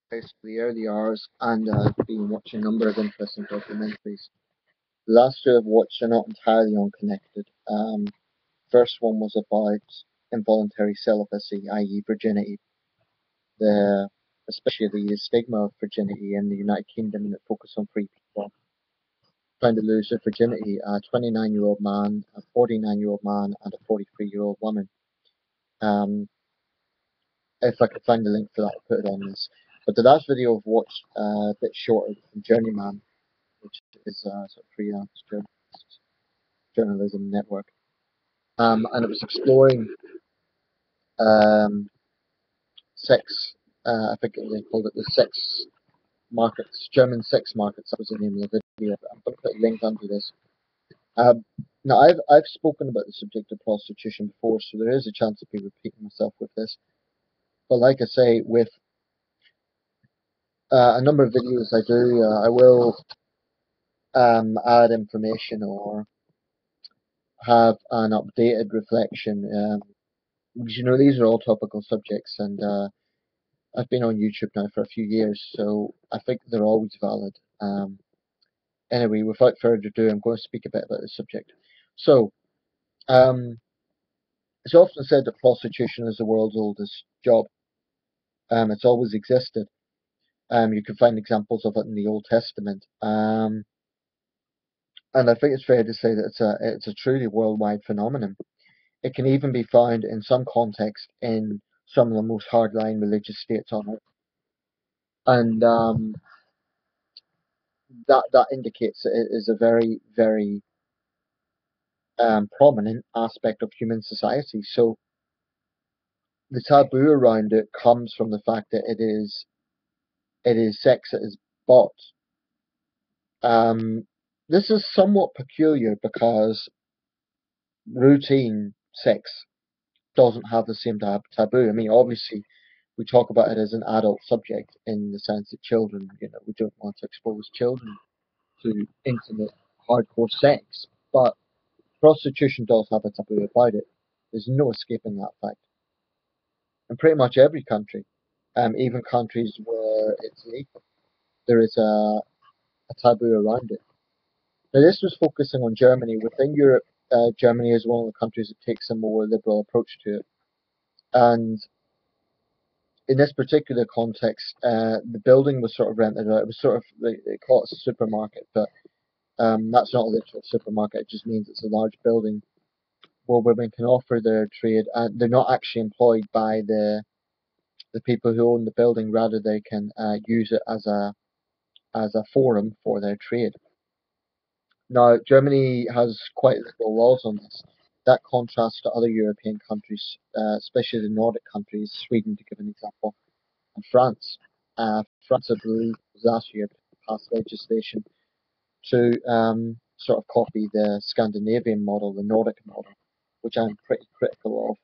basically the early hours, and I've been watching a number of interesting documentaries. The last two I've watched are not entirely unconnected. First one was about involuntary celibacy, i.e., virginity, the especially the stigma of virginity in the United Kingdom, and it focused on three people trying to lose their virginity: a 29-year-old man, a 49-year-old man, and a 43-year-old woman. Um, if I could find the link for that, I'll put it on this. But the last video I've watched, a bit shorter, from Journeyman, which is a sort of freelance journalism network. And it was exploring um, sex. I think they called it the sex markets, German sex markets. That was the name of the video. I'm going to put a link under this. Um, now, I've spoken about the subject of prostitution before, so there is a chance of me repeating myself with this. But like I say, with a number of videos I do, I will add information or have an updated reflection. Because these are all topical subjects, and I've been on YouTube now for a few years, so I think they're always valid. Anyway, without further ado, I'm going to speak a bit about this subject. So, um, it's often said that prostitution is the world's oldest job. It's always existed. You can find examples of it in the Old Testament. And I think it's fair to say that it's a truly worldwide phenomenon. It can even be found in some context in some of the most hardline religious states on earth. And that indicates that it is a very, very prominent aspect of human society. So the taboo around it comes from the fact that it is sex that is bought. Um, this is somewhat peculiar because routine sex doesn't have the same taboo. I mean, obviously, we talk about it as an adult subject in the sense that children, we don't want to expose children to intimate, hardcore sex. But prostitution does have a taboo about it. There's no escaping that fact. In pretty much every country, even countries where it's legal, there is a taboo around it. Now, this was focusing on Germany. Within Europe, Germany is one of the countries that takes a more liberal approach to it. And in this particular context, the building was sort of rented out. It was sort of, they call it a supermarket, but that's not a literal supermarket. It just means it's a large building where women can offer their trade, and they're not actually employed by the people who own the building. Rather, they can use it as a forum for their trade. Now, Germany has quite liberal laws on this. That contrasts to other European countries, especially the Nordic countries, Sweden to give an example, and France. France, I believe, was last year passed legislation to sort of copy the Scandinavian model, the Nordic model, which I'm pretty critical of,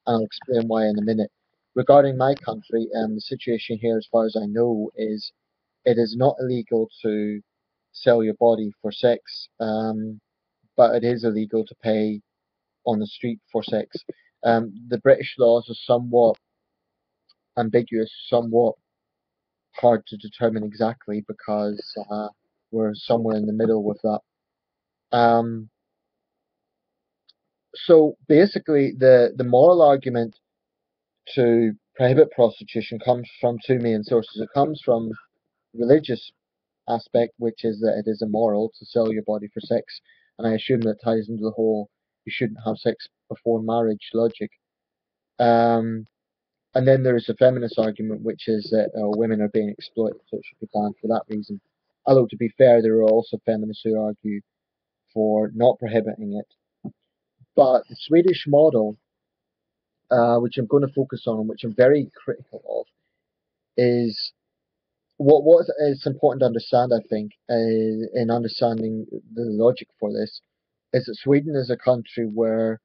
and I'll explain why in a minute. Regarding my country, the situation here, as far as I know, is it is not illegal to sell your body for sex, but it is illegal to pay on the street for sex. The British laws are somewhat ambiguous, somewhat hard to determine exactly because we're somewhere in the middle with that. Um, so basically, the moral argument to prohibit prostitution comes from two main sources. It comes from religious aspect, which is that it is immoral to sell your body for sex, and I assume that ties into the whole you shouldn't have sex before marriage logic. Um, and then there is a feminist argument, which is that women are being exploited, so it should be banned for that reason. Although to be fair, there are also feminists who argue for not prohibiting it. But the Swedish model, which I'm going to focus on, and which I'm very critical of, is what is important to understand, I think, in understanding the logic for this, is that Sweden is a country where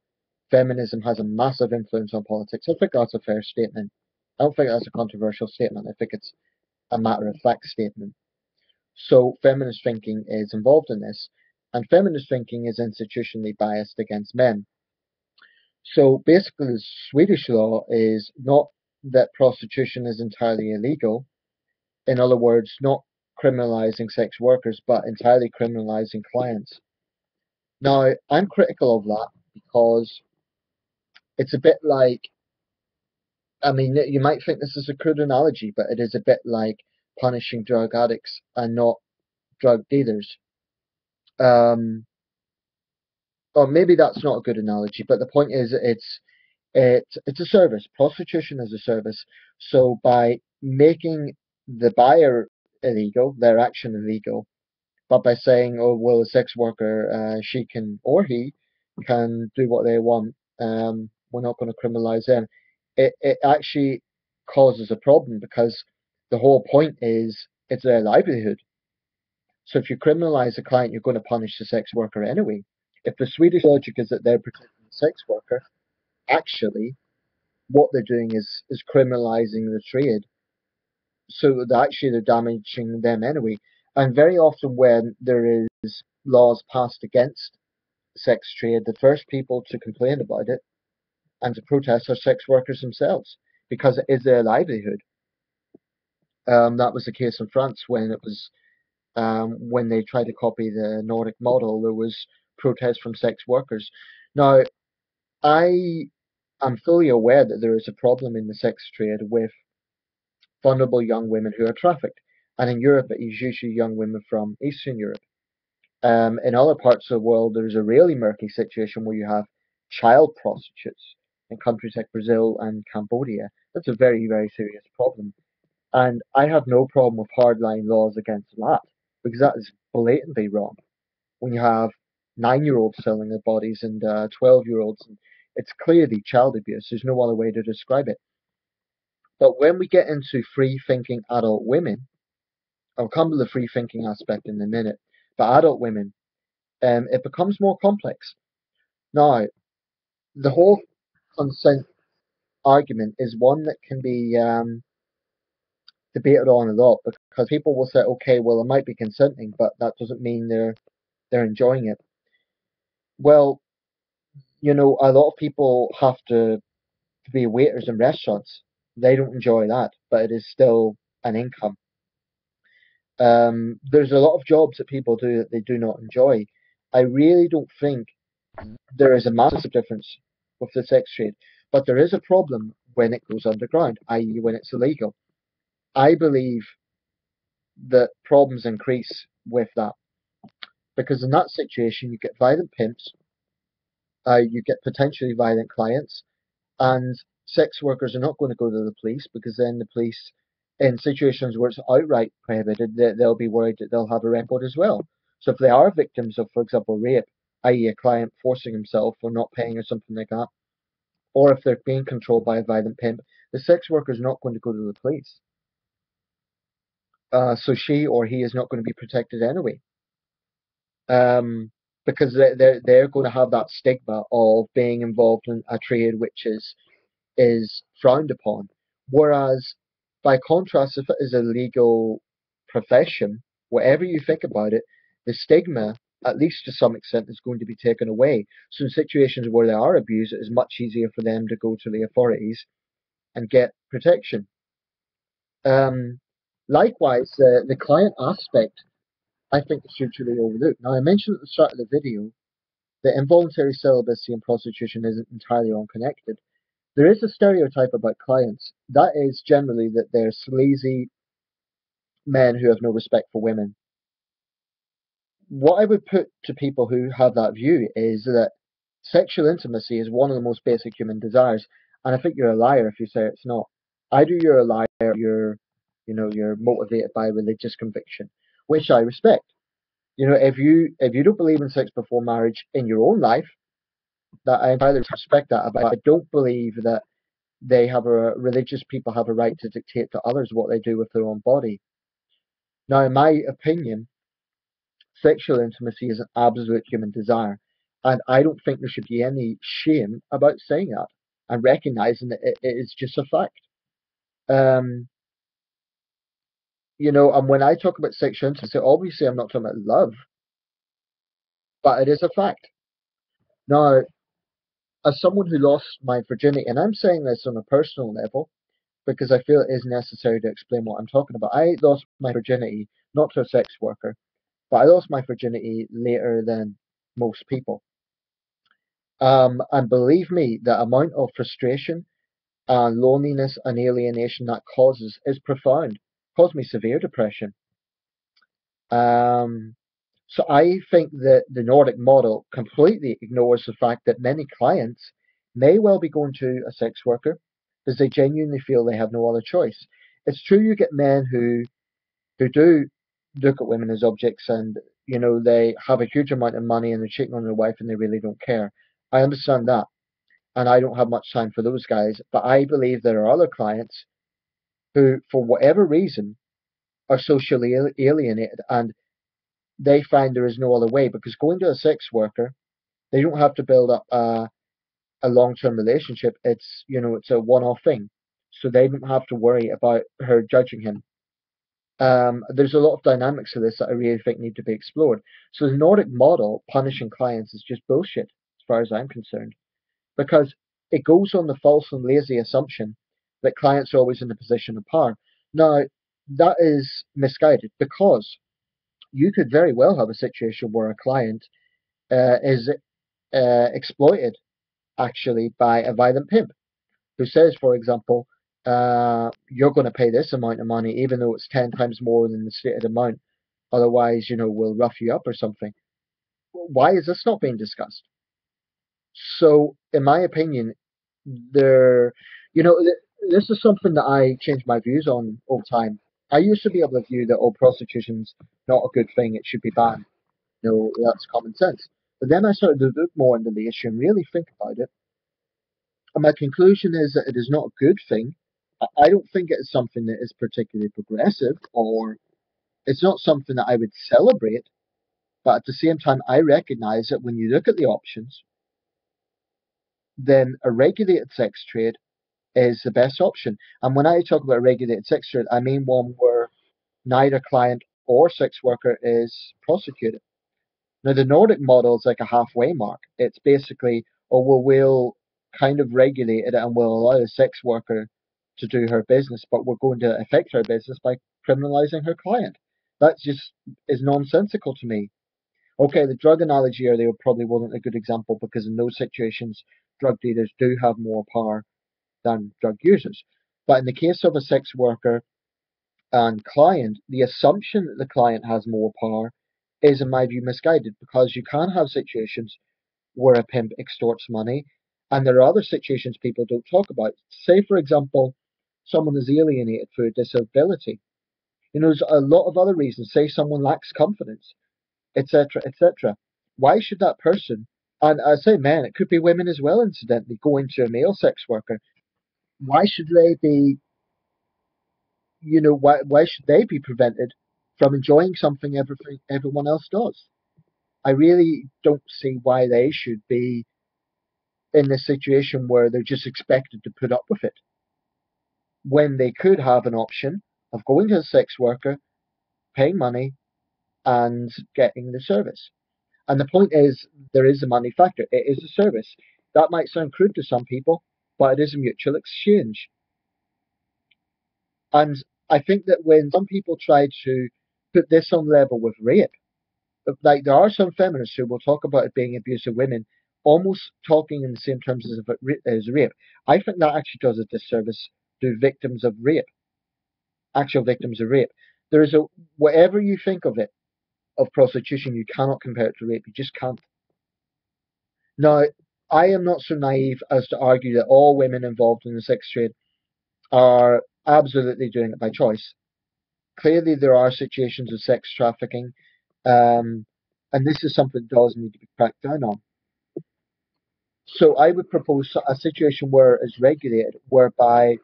feminism has a massive influence on politics. I think that's a fair statement. I don't think that's a controversial statement. I think it's a matter of fact statement. So feminist thinking is involved in this, and feminist thinking is institutionally biased against men. So basically, the Swedish law is not that prostitution is entirely illegal. In other words, not criminalizing sex workers, but entirely criminalizing clients. Now, I'm critical of that because it's a bit like, I mean, you might think this is a crude analogy, but it is a bit like punishing drug addicts and not drug dealers. Um, or maybe that's not a good analogy, but the point is, it's a service. Prostitution is a service. So by making the buyer illegal, their action illegal, but by saying, oh, well, a sex worker, she can, or he can do what they want, we're not going to criminalize them, it actually causes a problem because the whole point is it's their livelihood. So if you criminalize a client, you're going to punish the sex worker anyway. If the Swedish logic is that they're protecting the sex worker, actually, what they're doing is criminalizing the trade. So that actually they're damaging them anyway. And very often when there is laws passed against sex trade, the first people to complain about it and to protest are sex workers themselves because it is their livelihood. That was the case in France when it was when they tried to copy the Nordic model. There was protest from sex workers. Now, I am fully aware that there is a problem in the sex trade with vulnerable young women who are trafficked. And in Europe, it is usually young women from Eastern Europe. In other parts of the world, there's a really murky situation where you have child prostitutes in countries like Brazil and Cambodia. That's a very, very serious problem. And I have no problem with hardline laws against that because that is blatantly wrong. When you have 9-year-olds selling their bodies and 12-year-olds, it's clearly child abuse. There's no other way to describe it. But when we get into free thinking adult women, I'll come to the free thinking aspect in a minute, but adult women, it becomes more complex. Now, the whole consent argument is one that can be debated on a lot because people will say, okay, well, it might be consenting, but that doesn't mean they're enjoying it. Well, a lot of people have to be waiters in restaurants. They don't enjoy that, but it is still an income. There's a lot of jobs that people do that they do not enjoy. I really don't think there is a massive difference with the sex trade, but there is a problem when it goes underground, i.e., when it's illegal. I believe that problems increase with that because in that situation you get violent pimps, you get potentially violent clients, and sex workers are not going to go to the police because then the police, in situations where it's outright prohibited, they'll be worried that they'll have a record as well. So if they are victims of, for example, rape, i.e., a client forcing himself or not paying or something like that, or if they're being controlled by a violent pimp, the sex worker is not going to go to the police. So she or he is not going to be protected anyway, because they're going to have that stigma of being involved in a trade which is frowned upon. Whereas, by contrast, if it is a legal profession, whatever you think about it, the stigma, at least to some extent, is going to be taken away. So in situations where they are abused, it is much easier for them to go to the authorities and get protection. Um, Likewise, the client aspect, I think, is hugely overlooked. Now, I mentioned at the start of the video that involuntary celibacy and prostitution isn't entirely unconnected. There is a stereotype about clients. That is generally that they're sleazy men who have no respect for women. What I would put to people who have that view is that sexual intimacy is one of the most basic human desires, and I think you're a liar if you say it's not. Either you're a liar, you're motivated by religious conviction, which I respect. If you don't believe in sex before marriage in your own life, that I entirely respect that. But I don't believe that religious people have a right to dictate to others what they do with their own body. Now, in my opinion, sexual intimacy is an absolute human desire, and I don't think there should be any shame about saying that and recognizing that it is just a fact. Um, and when I talk about sexual intimacy, obviously I'm not talking about love, but it is a fact. Now, as someone who lost my virginity, and I'm saying this on a personal level, because I feel it is necessary to explain what I'm talking about. I lost my virginity, not to a sex worker, but I lost my virginity later than most people. And believe me, the amount of frustration and loneliness and alienation that causes is profound. Caused me severe depression. Um, so I think that the Nordic model completely ignores the fact that many clients may well be going to a sex worker because they genuinely feel they have no other choice. It's true you get men who do look at women as objects, and they have a huge amount of money and they're cheating on their wife and they really don't care. I understand that, and I don't have much time for those guys. But I believe there are other clients who, for whatever reason, are socially alienated, and they find there is no other way, because going to a sex worker, they don't have to build up a long-term relationship. It's a one-off thing, so they don't have to worry about her judging him. There's a lot of dynamics to this that I really think need to be explored. So the Nordic model punishing clients is just bullshit, as far as I'm concerned, because it goes on the false and lazy assumption that clients are always in a position of power. Now, that is misguided, because you could very well have a situation where a client is exploited actually by a violent pimp who says, for example, you're going to pay this amount of money, even though it's 10 times more than the stated amount. Otherwise, we'll rough you up or something. Why is this not being discussed? So, in my opinion, there, this is something that I changed my views on over time. I used to be able to view that, prostitution's not a good thing, it should be banned. That's common sense. But then I started to look more into the issue and really think about it. And my conclusion is that it is not a good thing. I don't think it is something that is particularly progressive, or it's not something that I would celebrate. But at the same time, I recognize that when you look at the options, then a regulated sex trade is the best option. And when I talk about a regulated sex trade, I mean one where neither client or sex worker is prosecuted. Now, the Nordic model is like a halfway mark. It's basically, oh, well, we'll kind of regulate it and we'll allow a sex worker to do her business, but we're going to affect her business by criminalizing her client. That just is nonsensical to me. Okay, the drug analogy earlier probably wasn't a good example, because in those situations, drug dealers do have more power than drug users. But in the case of a sex worker and client, the assumption that the client has more power is, in my view, misguided, because you can have situations where a pimp extorts money, and there are other situations people don't talk about. Say, for example, someone is alienated through a disability. There's a lot of other reasons. Say someone lacks confidence, etc., etc. Why should that person, and I say men, it could be women as well, incidentally, go into a male sex worker? Why should they be why should they be prevented from enjoying something everyone else does? I really don't see why they should be in this situation where they're just expected to put up with it, when they could have an option of going to a sex worker, paying money, and getting the service. And the point is, there is a money factor. It is a service. That might sound crude to some people, but it is a mutual exchange. And I think that when some people try to put this on level with rape, like there are some feminists who will talk about it being abuse of women, almost talking in the same terms as, as rape. I think that actually does a disservice to victims of rape, actual victims of rape. There is a whatever you think of it, of prostitution, you cannot compare it to rape. You just can't. Now, I am not so naive as to argue that all women involved in the sex trade are absolutely doing it by choice. Clearly, there are situations of sex trafficking, um, and this is something that does need to be cracked down on. So I would propose a situation where it's regulated, whereby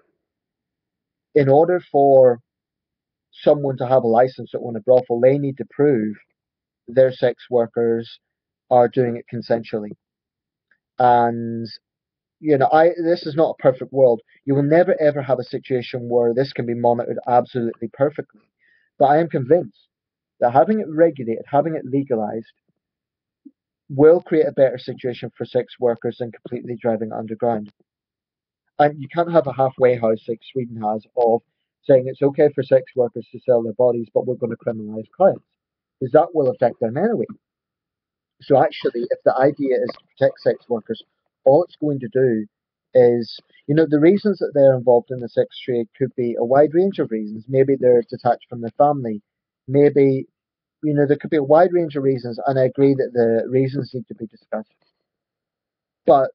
in order for someone to have a license to own a brothel, they need to prove their sex workers are doing it consensually. And I this is not a perfect world. You will never ever have a situation where this can be monitored absolutely perfectly. But I am convinced that having it regulated, having it legalized, will create a better situation for sex workers than completely driving underground. And you can't have a halfway house like Sweden has of saying it's okay for sex workers to sell their bodies, but we're going to criminalize clients, because that will affect them anyway. So actually, if the idea is to protect sex workers, all it's going to do is, the reasons that they're involved in the sex trade could be a wide range of reasons. Maybe they're detached from their family. Maybe, there could be a wide range of reasons, and I agree that the reasons need to be discussed. But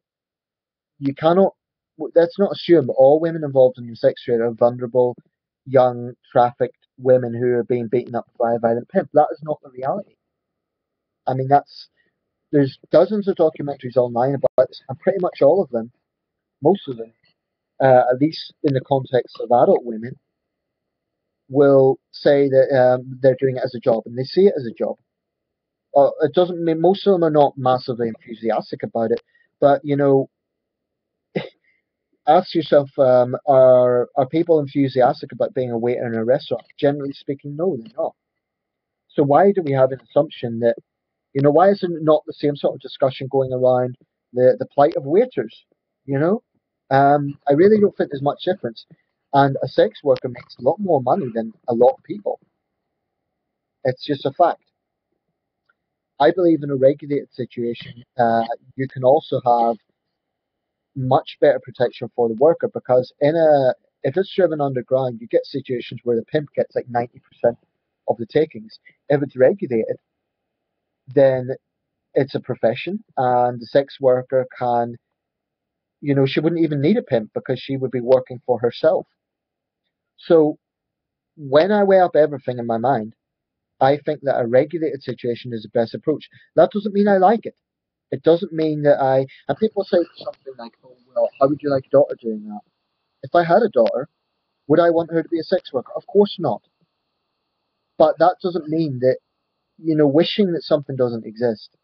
you cannot, let's not assume that all women involved in the sex trade are vulnerable, young, trafficked women who are being beaten up by a violent pimp. That is not the reality. I mean, there's dozens of documentaries online about this, and pretty much all of them, most of them, at least in the context of adult women, will say that they're doing it as a job, and they see it as a job. It doesn't mean most of them are not massively enthusiastic about it, but ask yourself, are people enthusiastic about being a waiter in a restaurant? Generally speaking, no, they're not. So why do we have an assumption that, why is there not the same sort of discussion going around the plight of waiters? You know, I really don't think there's much difference. And a sex worker makes a lot more money than a lot of people. It's just a fact. I believe in a regulated situation, you can also have much better protection for the worker, because if it's driven underground, you get situations where the pimp gets like 90% of the takings. If it's regulated, then it's a profession, and the sex worker can, she wouldn't even need a pimp because she would be working for herself. So when I weigh up everything in my mind, I think that a regulated situation is the best approach. That doesn't mean I like it. It doesn't mean that and people say something like, oh, well, how would you like your daughter doing that? If I had a daughter, would I want her to be a sex worker? Of course not. But that doesn't mean that, wishing that something doesn't exist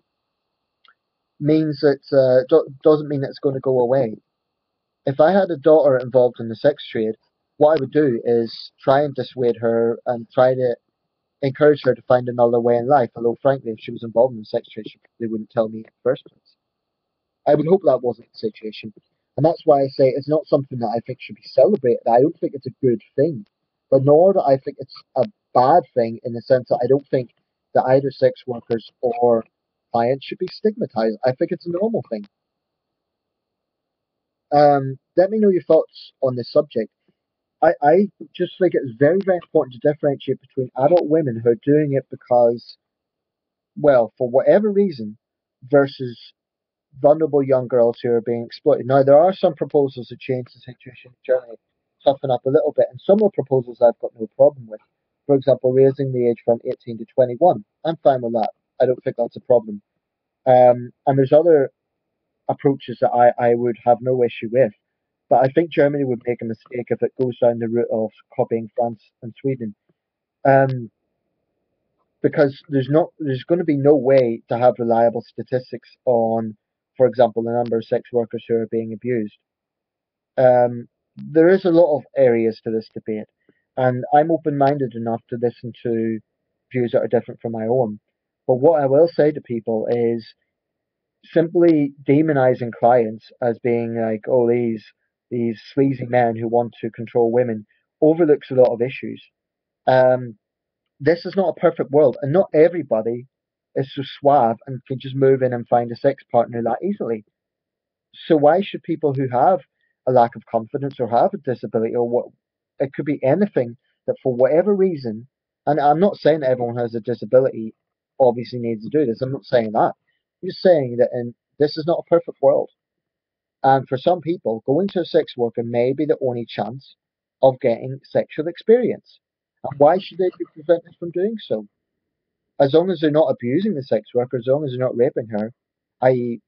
means that, doesn't mean that it's going to go away. If I had a daughter involved in the sex trade, what I would do is try and dissuade her and try to encourage her to find another way in life. Although, frankly, if she was involved in the sex trade, she probably wouldn't tell me in the first place. I would hope that wasn't the situation. And that's why I say it's not something that I think should be celebrated. I don't think it's a good thing. But nor do I think it's a bad thing, in the sense that I don't think that either sex workers or clients should be stigmatized. I think it's a normal thing. Let me know your thoughts on this subject. I just think it's very, very important to differentiate between adult women who are doing it because, well, for whatever reason, versus vulnerable young girls who are being exploited. Now, there are some proposals to change the situation in Germany, toughen up a little bit, and some of the proposals I've got no problem with. For example, raising the age from 18 to 21. I'm fine with that. I don't think that's a problem. And there's other approaches that I would have no issue with. But I think Germany would make a mistake if it goes down the route of copying France and Sweden. Um, because there's going to be no way to have reliable statistics on, for example, the number of sex workers who are being abused. There is a lot of areas to this debate, and I'm open-minded enough to listen to views that are different from my own. But what I will say to people is simply demonizing clients as being like, oh, these sleazy men who want to control women overlooks a lot of issues. Um, this is not a perfect world, and not everybody is so suave and can just move in and find a sex partner that easily. So why should people who have a lack of confidence or have a disability, or what, it could be anything, that for whatever reason, and I'm not saying that everyone who has a disability obviously needs to do this. I'm not saying that. I'm just saying that this is not a perfect world. And for some people, going to a sex worker may be the only chance of getting sexual experience. And why should they be prevented from doing so? As long as they're not abusing the sex worker, as long as they're not raping her, i.e.,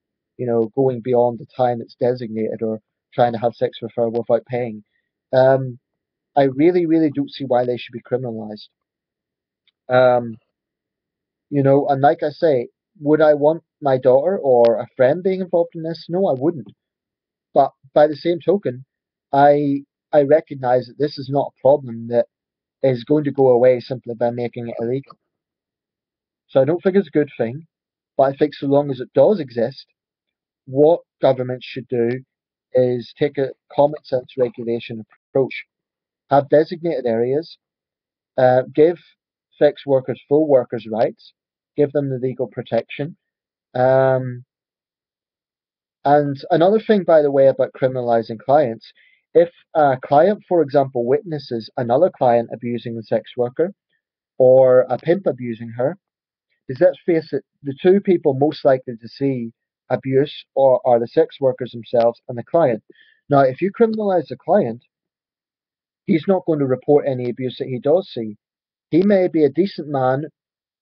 going beyond the time that's designated, or trying to have sex with her without paying, um, I really, really don't see why they should be criminalized. Um, and like I say, would I want my daughter or a friend being involved in this? No, I wouldn't. But by the same token, I I recognize that this is not a problem that is going to go away simply by making it illegal. So I don't think it's a good thing, but I think so long as it does exist, what governments should do is take a common sense regulation approach. Have designated areas, give sex workers full workers' rights, give them the legal protection. Um, and another thing, by the way, about criminalizing clients, if a client, for example, witnesses another client abusing the sex worker or a pimp abusing her, because let's face it, the two people most likely to see abuse are the sex workers themselves and the client. Now, if you criminalize the client, he's not going to report any abuse that he does see. He may be a decent man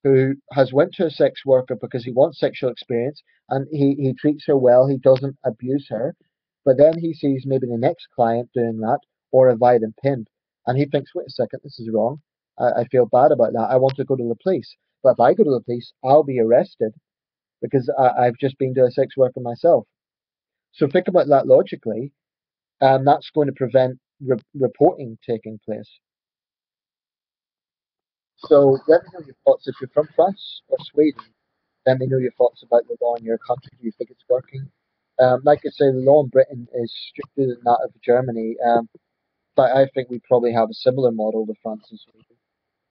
who has went to a sex worker because he wants sexual experience and he treats her well, he doesn't abuse her, but then he sees maybe the next client doing that or a violent pimp and he thinks, wait a second, this is wrong. I feel bad about that. I want to go to the police. But if I go to the police, I'll be arrested because I've just been to a sex worker myself. So think about that logically, and that's going to prevent reporting taking place. So let me know your thoughts if you're from France or Sweden. Let me know your thoughts about the law in your country. Do you think it's working? Like I say, the law in Britain is stricter than that of Germany, but I think we probably have a similar model to France and Sweden.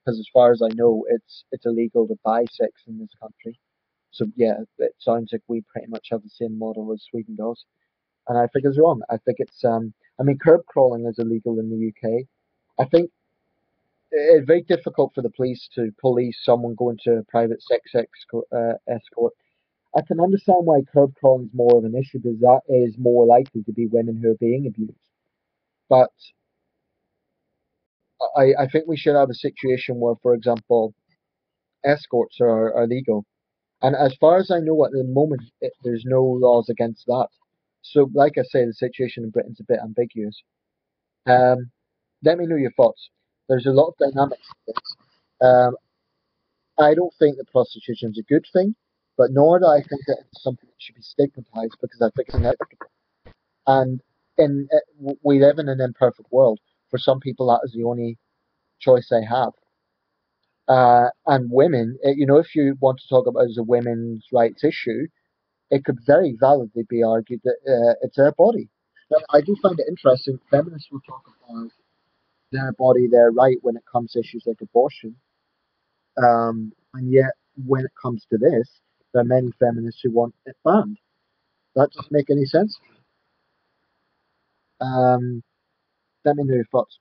Because as far as I know, it's illegal to buy sex in this country. So yeah, it sounds like we pretty much have the same model as Sweden does, and I think it's wrong. I think it's I mean, curb crawling is illegal in the UK. I think it's very difficult for the police to police someone going to a private escort. I can understand why curb crawling is more of an issue because that is more likely to be women who are being abused. But I think we should have a situation where, for example, escorts are legal. And as far as I know at the moment, there's no laws against that. So, like I say, the situation in Britain's a bit ambiguous. Um, Let me know your thoughts. There's a lot of dynamics to this. I don't think that prostitution is a good thing, but nor do I think that it's something that should be stigmatized because I think it's inevitable. And we live in an imperfect world. For some people, that is the only choice they have. And women, if you want to talk about it as a women's rights issue, it could very validly be argued that it's their body. Now, I do find it interesting. Feminists will talk about their body, their right when it comes to issues like abortion, and yet when it comes to this, there are many feminists who want it banned. That doesn't make any sense. Um, Let me know your thoughts.